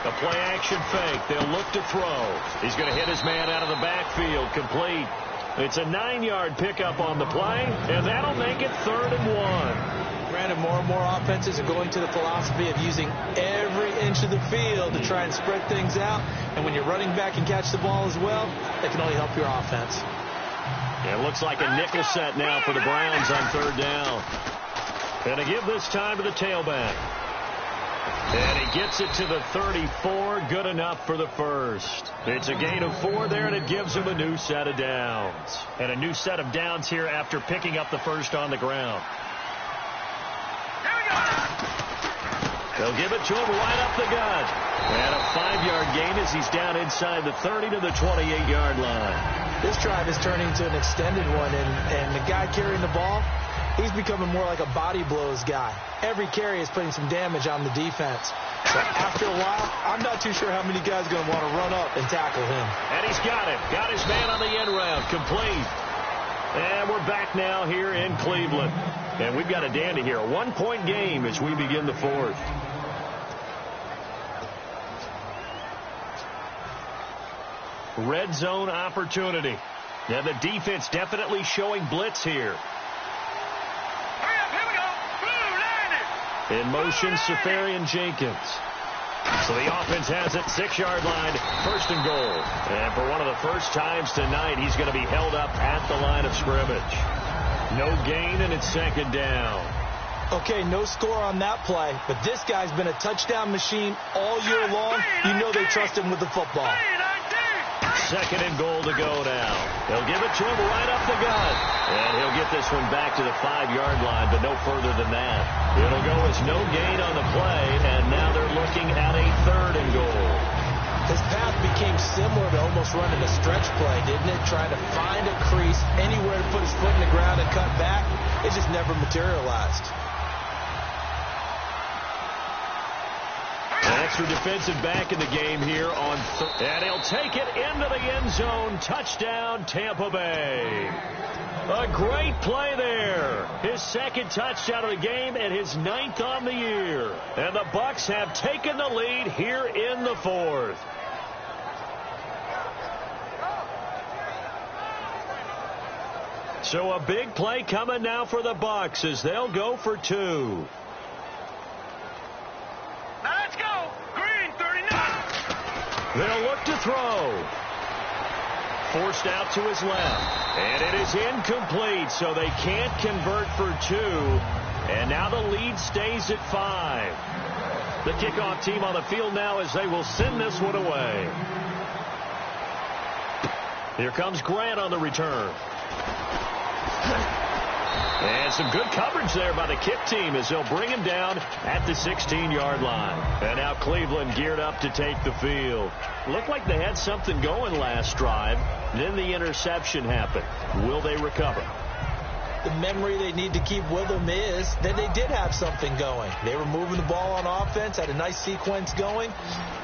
A play-action fake. They'll look to throw. He's going to hit his man out of the backfield. Complete. It's a 9-yard pickup on the play, and that'll make it 3rd and 1. Granted, more and more offenses are going to the philosophy of using every inch of the field to try and spread things out. And when you're running back and catch the ball as well, that can only help your offense. Yeah, it looks like a nickel set now for the Browns on 3rd down. And to give this time to the tailback. And he gets it to the 34. Good enough for the 1st. It's a gain of 4 there, and it gives him a new set of downs. And a new set of downs here after picking up the 1st on the ground. They'll give it to him right up the gut. And a 5-yard gain as he's down inside the 30 to the 28-yard line. This drive is turning to an extended one, and the guy carrying the ball, he's becoming more like a body blows guy. Every carry is putting some damage on the defense. So after a while, I'm not too sure how many guys are going to want to run up and tackle him. And he's got it. Got his man on the end route. Complete. And we're back now here in Cleveland. And we've got a dandy here. A 1-point game as we begin the 4th. Red zone opportunity. Now the defense definitely showing blitz here. In motion, Safarian Jenkins. So the offense has it, 6-yard line, 1st and goal. And for one of the first times tonight, he's going to be held up at the line of scrimmage. No gain, and it's 2nd down. Okay, no score on that play, but this guy's been a touchdown machine all year long. You know they trust him with the football. 2nd and goal to go now. They'll give it to him right up the gut. And he'll get this one back to the 5-yard line, but no further than that. It'll go as no gain on the play, and now they're looking at a 3rd and goal. His path became similar to almost running a stretch play, didn't it? Trying to find a crease, anywhere to put his foot in the ground and cut back. It just never materialized. An extra defensive back in the game here on and he'll take it into the end zone. Touchdown, Tampa Bay. A great play there. His 2nd touchdown of the game and his 9th on the year. And the Bucs have taken the lead here in the 4th. So a big play coming now for the Bucs as they'll go for 2. Let's go. Green 39. They'll look to throw. Forced out to his left. And it is incomplete, so they can't convert for 2. And now the lead stays at 5. The kickoff team on the field now as they will send this one away. Here comes Grant on the return. And some good coverage there by the kick team as they'll bring him down at the 16-yard line. And now Cleveland geared up to take the field. Looked like they had something going last drive. Then the interception happened. Will they recover? The memory they need to keep with them is that they did have something going. They were moving the ball on offense, had a nice sequence going.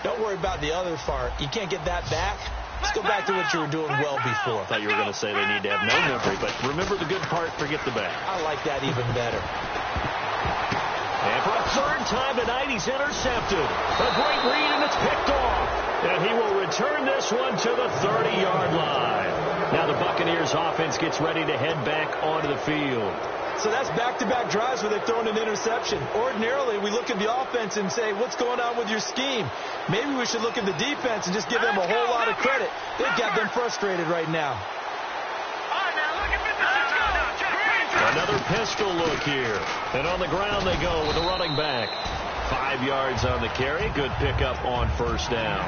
Don't worry about the other part. You can't get that back. Let's go back to what you were doing well before. I thought you were going to say they need to have no memory, but remember the good part, forget the bad. I like that even better. And for a third time tonight, he's intercepted. A great read, and it's picked off. And he will return this one to the 30-yard line. Now the Buccaneers offense gets ready to head back onto the field. So that's back-to-back drives where they've thrown an interception. Ordinarily, we look at the offense and say, what's going on with your scheme? Maybe we should look at the defense and just give them a whole lot of credit. They've got them frustrated right now. Another pistol look here. And on the ground they go with the running back. 5 yards on the carry. Good pickup on first down.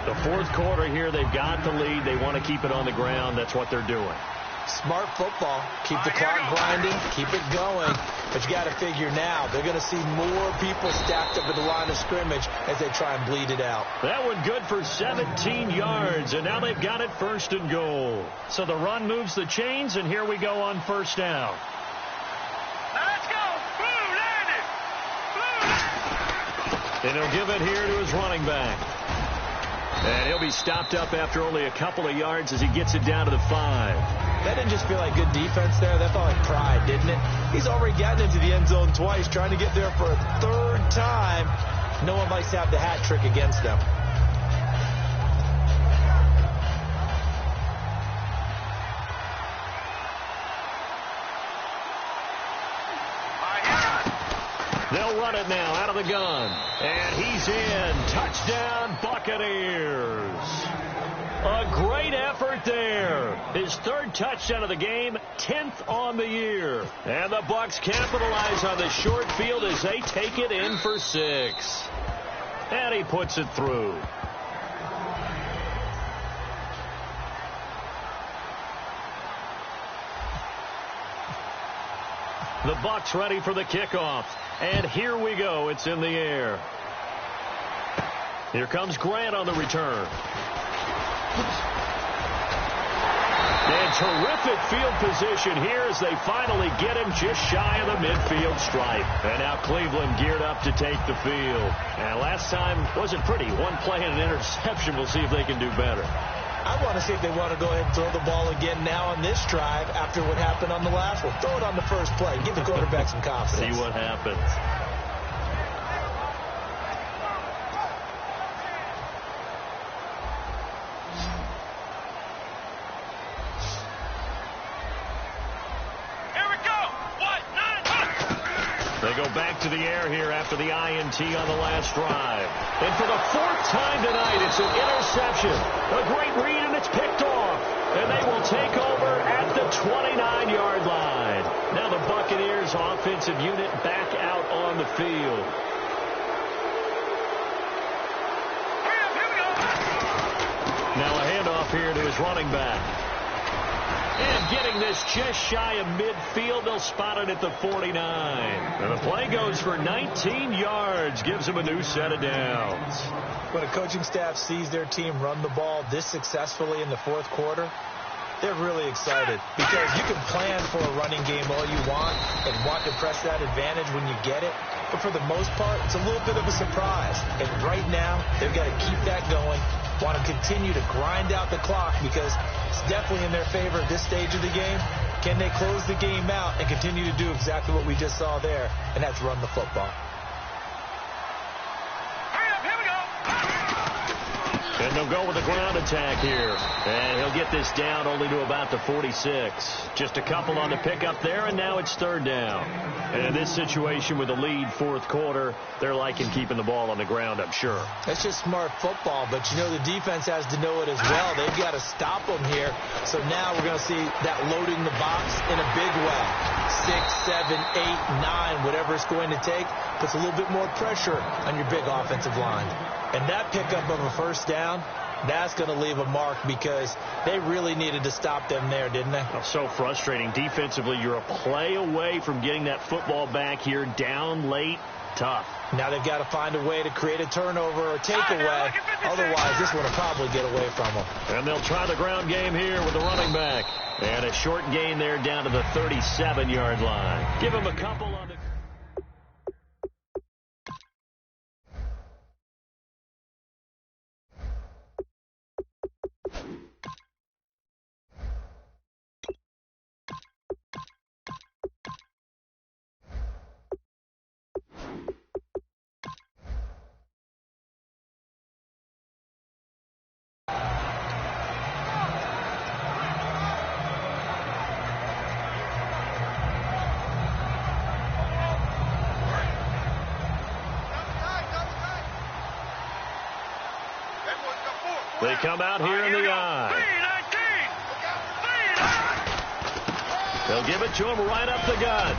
The fourth quarter here, they've got the lead. They want to keep it on the ground. That's what they're doing. Smart football. Keep the clock grinding. Keep it going. But you got to figure now, they're going to see more people stacked up at the line of scrimmage as they try and bleed it out. That one good for 17 yards, and now they've got it first and goal. So the run moves the chains, and here we go on first down. Let's go. Blue landed. Blue. And he'll give it here to his running back. And he'll be stopped up after only a couple of yards as he gets it down to the 5. That didn't just feel like good defense there. That felt like pride, didn't it? He's already gotten into the end zone twice, trying to get there for a third time. No one likes to have the hat trick against them. They'll run it now out of the gun. And he's in. Touchdown, Buccaneers. A great effort there. His third touchdown of the game, 10th on the year. And the Bucs capitalize on the short field as they take it in for 6. And he puts it through. The Bucs ready for the kickoff. And here we go. It's in the air. Here comes Grant on the return. And terrific field position here as they finally get him just shy of the midfield stripe. And now Cleveland geared up to take the field. And last time wasn't pretty. One play and an interception. We'll see if they can do better. I want to see if they want to go ahead and throw the ball again now on this drive after what happened on the last one. Throw it on the first play. Give the quarterback some confidence. See what happens. They go back to the air here after the INT on the last drive. And for the 4th time tonight, it's an interception. A great read, and it's picked off. And they will take over at the 29-yard line. Now the Buccaneers offensive unit back out on the field. Now a handoff here to his running back. And getting this just shy of midfield, they'll spot it at the 49. And the play goes for 19 yards, gives them a new set of downs. When a coaching staff sees their team run the ball this successfully in the fourth quarter, they're really excited because you can plan for a running game all you want and want to press that advantage when you get it. But for the most part, it's a little bit of a surprise. And right now, they've got to keep that going, want to continue to grind out the clock because it's definitely in their favor at this stage of the game. Can they close the game out and continue to do exactly what we just saw there, and that's run the football. And they'll go with a ground attack here. And he'll get this down only to about the 46. Just a couple on the pickup there, and now it's third down. And in this situation with a lead fourth quarter, they're liking keeping the ball on the ground, I'm sure. That's just smart football, but you know the defense has to know it as well. They've got to stop them here. So now we're going to see that loading the box in a big way. 6, 7, 8, 9, whatever it's going to take, puts a little bit more pressure on your big offensive line. And that pickup of a first down That's going to leave a mark because they really needed to stop them there, didn't they? Oh, so frustrating. Defensively, you're a play away from getting that football back here, down late, tough. Now they've got to find a way to create a turnover or takeaway. Otherwise, this one will probably get away from them. And they'll try the ground game here with the running back. And a short gain there down to the 37-yard line. Give him a couple on the... They come out here in the eye. They'll give it to him right up the gut.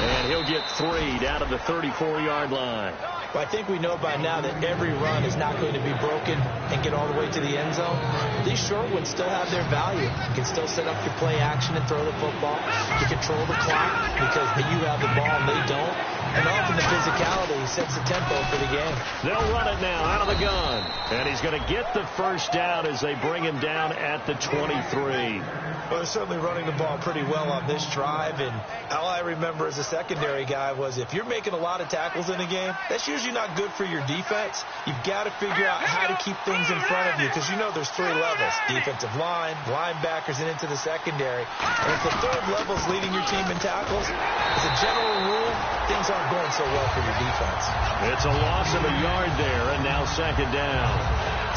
And he'll get 3 down to the 34-yard line. Well, I think we know by now that every run is not going to be broken and get all the way to the end zone. These short ones still have their value. You can still set up your play action and throw the football. You control the clock because you have the ball and they don't. And often the physicality sets the tempo for the game. They'll run it now out of the gun. And he's going to get the first down as they bring him down at the 23. Well, they're certainly running the ball pretty well on this drive. And all I remember as a secondary guy was if you're making a lot of tackles in a game, that's usually not good for your defense. You've got to figure out how to keep things in front of you because you know there's 3 levels. Defensive line, linebackers, and into the secondary. And if the 3rd level is leading your team in tackles, as a general rule, things aren't going so well for your defense. It's a loss of a yard there, and now 2nd down.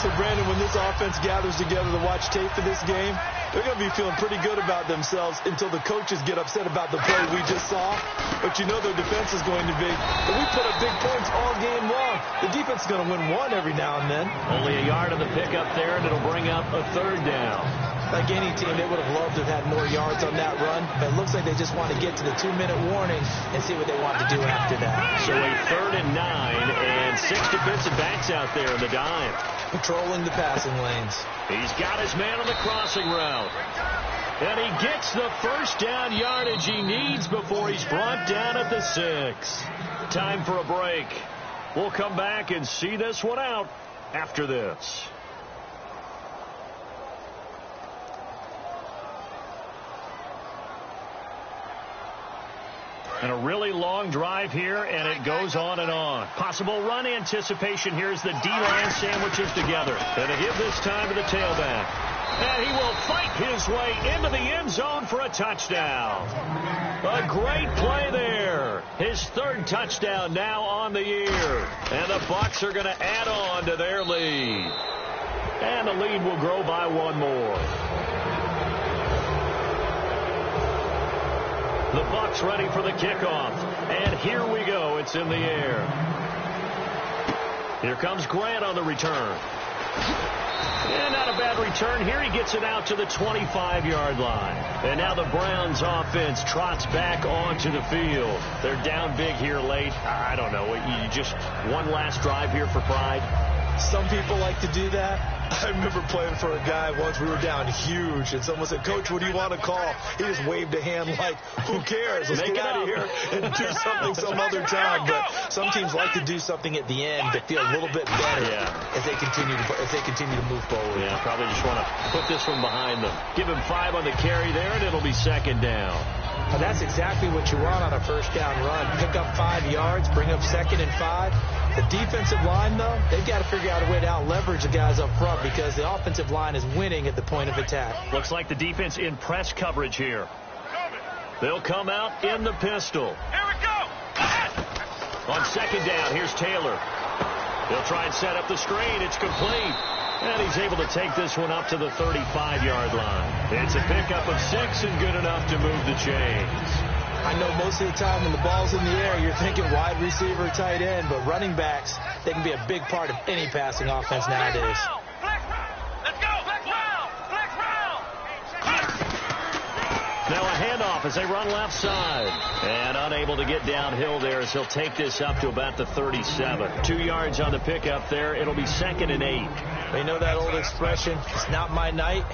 So, Brandon, when this offense gathers together to watch tape for this game, they're going to be feeling pretty good about themselves until the coaches get upset about the play we just saw. But you know their defense is going to be, but we put up big points all game long. The defense is going to win one every now and then. Only a yard of the pickup there, and it'll bring up a 3rd down. Like any team, they would have loved to have had more yards on that run, but it looks like they just want to get to the 2-minute warning and see what they want to do after that. So a 3rd and 9, and 6 defensive backs out there in the dime. Patrolling the passing lanes. He's got his man on the crossing route. And he gets the first down yardage he needs before he's brought down at the 6. Time for a break. We'll come back and see this one out after this. And a really long drive here, and it goes on and on. Possible run anticipation here as the D-line sandwiches together. And they give this time to the tailback. And he will fight his way into the end zone for a touchdown. A great play there. His 3rd touchdown now on the year. And the Bucs are going to add on to their lead. And the lead will grow by 1 more. The Bucs ready for the kickoff. And here we go. It's in the air. Here comes Grant on the return. And not a bad return here. He gets it out to the 25-yard line. And now the Browns offense trots back onto the field. They're down big here late. I don't know. You just one last drive here for pride. Some people like to do that. I remember playing for a guy once. We were down huge, and someone said, "Coach, what do you want to call?" He just waved a hand like, "Who cares? Let's get out of here and do something some other time." But some teams like to do something at the end that feel a little bit better as they continue to move forward. Yeah, probably just want to put this one behind them. Give him 5 on the carry there, and it'll be 2nd down. Well, that's exactly what you want on a 1st down run. Pick up 5 yards, bring up 2nd and 5. The defensive line, though, they've got to figure out a way to out-leverage the guys up front because the offensive line is winning at the point of attack. Looks like the defense in press coverage here. They'll come out in the pistol. Here we go. On 2nd down, here's Taylor. He'll try and set up the screen. It's complete. And he's able to take this one up to the 35-yard line. It's a pickup of 6 and good enough to move the chains. I know most of the time when the ball's in the air, you're thinking wide receiver, tight end, but running backs, they can be a big part of any passing offense nowadays. Let's go. Flex round. Flex round. Now a handoff as they run left side. And unable to get downhill there as he'll take this up to about the 37. 2 yards on the pickup there. It'll be 2nd and 8. You know that old expression, it's not my night?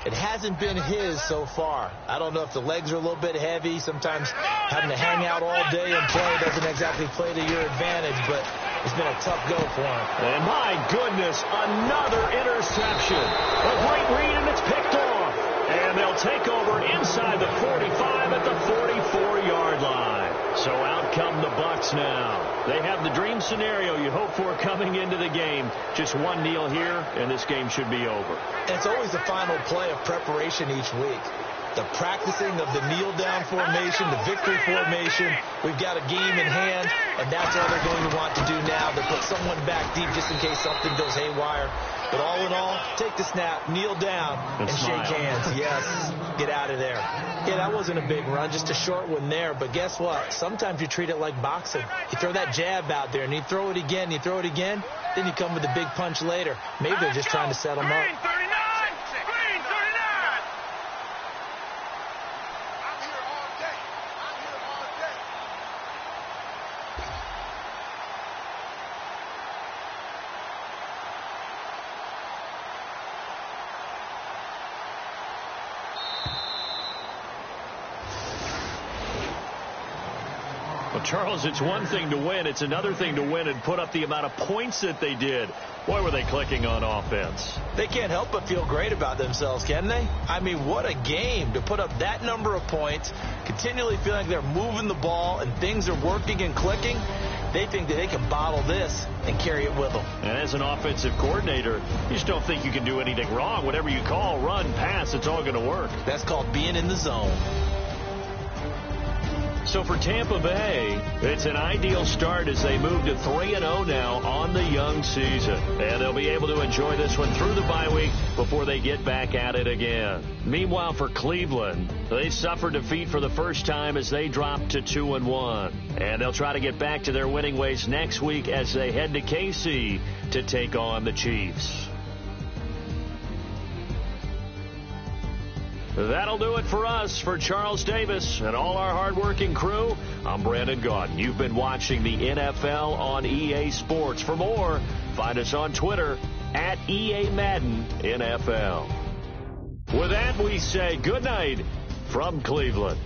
It hasn't been his so far. I don't know if the legs are a little bit heavy. Sometimes having to hang out all day and play doesn't exactly play to your advantage, but it's been a tough go for him. And my goodness, another interception. A great read, and it's picked off. And they'll take over inside the 45 at the 44-yard line. So out come the Bucs now. They have the dream scenario you hope for coming into the game. Just one kneel here, and this game should be over. It's always the final play of preparation each week. The practicing of the kneel-down formation, the victory formation. We've got a game in hand, and that's all they're going to want to do now. To put someone back deep just in case something goes haywire. But all in all, take the snap, kneel down, and shake hands. Yes, get out of there. Yeah, that wasn't a big run, just a short one there. But guess what? Sometimes you treat it like boxing. You throw that jab out there, and you throw it again, you throw it again, then you come with a big punch later. Maybe they're just trying to set them up. Charles, it's one thing to win. It's another thing to win and put up the amount of points that they did. Boy, were they clicking on offense. They can't help but feel great about themselves, can they? I mean, what a game to put up that number of points, continually feeling like they're moving the ball and things are working and clicking. They think that they can bottle this and carry it with them. And as an offensive coordinator, you just don't think you can do anything wrong. Whatever you call, run, pass, it's all going to work. That's called being in the zone. So for Tampa Bay, it's an ideal start as they move to 3-0 now on the young season. And they'll be able to enjoy this one through the bye week before they get back at it again. Meanwhile, for Cleveland, they suffered defeat for the first time as they dropped to 2-1. And they'll try to get back to their winning ways next week as they head to KC to take on the Chiefs. That'll do it for us. For Charles Davis and all our hardworking crew, I'm Brandon Gaudin. You've been watching the NFL on EA Sports. For more, find us on Twitter at EA Madden NFL. With that, we say good night from Cleveland.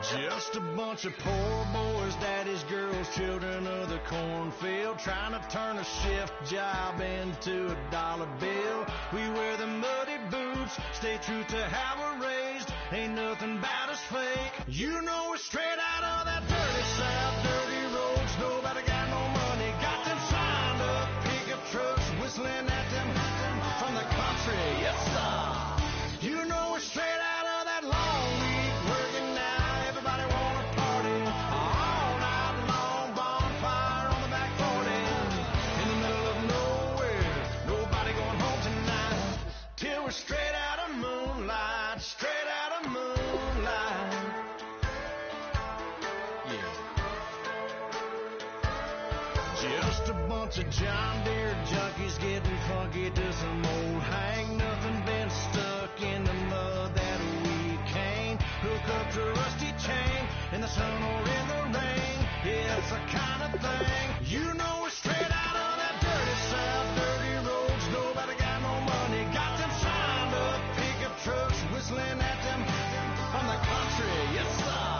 Just a bunch of poor boys, daddy's girls, children of the cornfield, trying to turn a shift job into a dollar bill. We wear the muddy boots, stay true to how we're raised. Ain't nothing about us fake. You know we're straight out of that dirty south, dirty roads. Nobody got no money, got them signed up pickup trucks, whistling at them from the country. Yes, sir. You know we're straight out of that long week working now. Everybody wanna party all night long, bonfire on the back 40 in the middle of nowhere. Nobody going home tonight till we're straight out of moonlight, straight out of moonlight. Yeah. Just a bunch of John Deere junkies getting funky to some old hang. Nothing been stuck in the mud that hook up to a rusty chain in the sun or in the rain. Yeah, it's the kind of thing you know is straight out of that dirty South, dirty roads. Nobody got no money, got them signed up pickup trucks whistling at them from the country. Yes, sir.